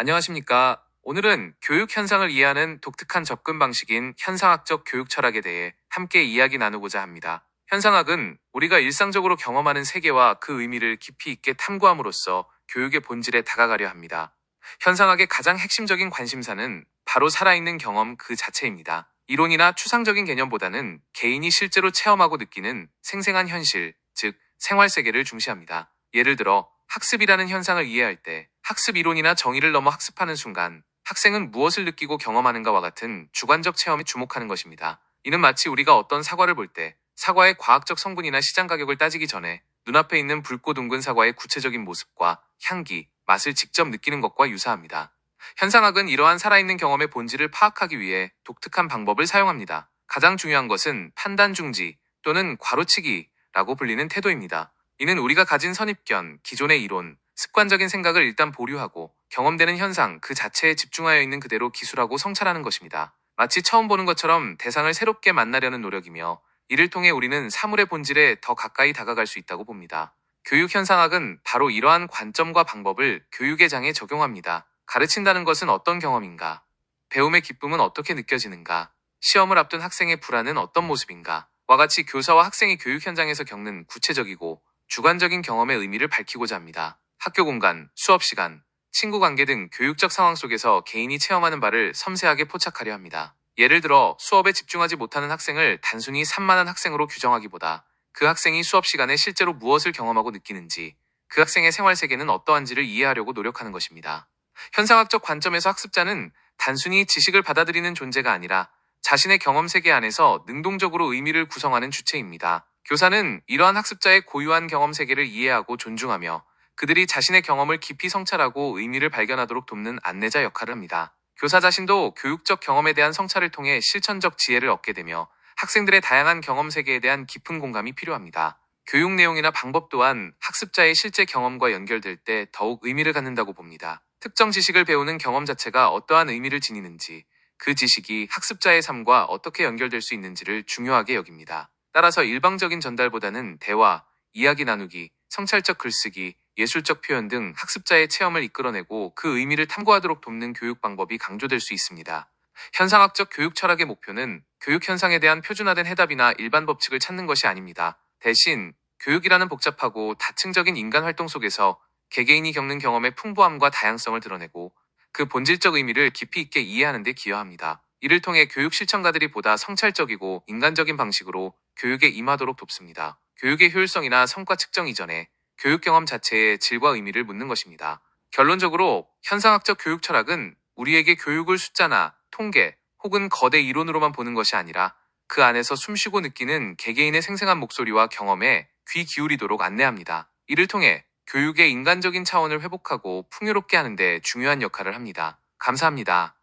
안녕하십니까. 오늘은 교육 현상을 이해하는 독특한 접근 방식인 현상학적 교육 철학에 대해 함께 이야기 나누고자 합니다. 현상학은 우리가 일상적으로 경험하는 세계와 그 의미를 깊이 있게 탐구함으로써 교육의 본질에 다가가려 합니다. 현상학의 가장 핵심적인 관심사는 바로 살아있는 경험 그 자체입니다. 이론이나 추상적인 개념보다는 개인이 실제로 체험하고 느끼는 생생한 현실, 즉 생활 세계를 중시합니다. 예를 들어 학습이라는 현상을 이해할 때 학습 이론이나 정의를 넘어 학습하는 순간 학생은 무엇을 느끼고 경험하는가와 같은 주관적 체험에 주목하는 것입니다. 이는 마치 우리가 어떤 사과를 볼 때 사과의 과학적 성분이나 시장 가격을 따지기 전에 눈앞에 있는 붉고 둥근 사과의 구체적인 모습과 향기, 맛을 직접 느끼는 것과 유사합니다. 현상학은 이러한 살아있는 경험의 본질을 파악하기 위해 독특한 방법을 사용합니다. 가장 중요한 것은 판단 중지 또는 괄호치기라고 불리는 태도입니다. 이는 우리가 가진 선입견, 기존의 이론, 습관적인 생각을 일단 보류하고 경험되는 현상 그 자체에 집중하여 있는 그대로 기술하고 성찰하는 것입니다. 마치 처음 보는 것처럼 대상을 새롭게 만나려는 노력이며 이를 통해 우리는 사물의 본질에 더 가까이 다가갈 수 있다고 봅니다. 교육 현상학은 바로 이러한 관점과 방법을 교육의 장에 적용합니다. 가르친다는 것은 어떤 경험인가? 배움의 기쁨은 어떻게 느껴지는가? 시험을 앞둔 학생의 불안은 어떤 모습인가? 와 같이 교사와 학생이 교육 현장에서 겪는 구체적이고 주관적인 경험의 의미를 밝히고자 합니다. 학교 공간, 수업 시간, 친구 관계 등 교육적 상황 속에서 개인이 체험하는 바를 섬세하게 포착하려 합니다. 예를 들어 수업에 집중하지 못하는 학생을 단순히 산만한 학생으로 규정하기보다 그 학생이 수업 시간에 실제로 무엇을 경험하고 느끼는지, 그 학생의 생활 세계는 어떠한지를 이해하려고 노력하는 것입니다. 현상학적 관점에서 학습자는 단순히 지식을 받아들이는 존재가 아니라 자신의 경험 세계 안에서 능동적으로 의미를 구성하는 주체입니다. 교사는 이러한 학습자의 고유한 경험 세계를 이해하고 존중하며 그들이 자신의 경험을 깊이 성찰하고 의미를 발견하도록 돕는 안내자 역할을 합니다. 교사 자신도 교육적 경험에 대한 성찰을 통해 실천적 지혜를 얻게 되며 학생들의 다양한 경험 세계에 대한 깊은 공감이 필요합니다. 교육 내용이나 방법 또한 학습자의 실제 경험과 연결될 때 더욱 의미를 갖는다고 봅니다. 특정 지식을 배우는 경험 자체가 어떠한 의미를 지니는지, 그 지식이 학습자의 삶과 어떻게 연결될 수 있는지를 중요하게 여깁니다. 따라서 일방적인 전달보다는 대화, 이야기 나누기, 성찰적 글쓰기, 예술적 표현 등 학습자의 체험을 이끌어내고 그 의미를 탐구하도록 돕는 교육 방법이 강조될 수 있습니다. 현상학적 교육 철학의 목표는 교육 현상에 대한 표준화된 해답이나 일반 법칙을 찾는 것이 아닙니다. 대신 교육이라는 복잡하고 다층적인 인간 활동 속에서 개개인이 겪는 경험의 풍부함과 다양성을 드러내고 그 본질적 의미를 깊이 있게 이해하는 데 기여합니다. 이를 통해 교육 실천가들이 보다 성찰적이고 인간적인 방식으로 교육에 임하도록 돕습니다. 교육의 효율성이나 성과 측정 이전에 교육 경험 자체의 질과 의미를 묻는 것입니다. 결론적으로 현상학적 교육 철학은 우리에게 교육을 숫자나 통계 혹은 거대 이론으로만 보는 것이 아니라 그 안에서 숨쉬고 느끼는 개개인의 생생한 목소리와 경험에 귀 기울이도록 안내합니다. 이를 통해 교육의 인간적인 차원을 회복하고 풍요롭게 하는 데 중요한 역할을 합니다. 감사합니다.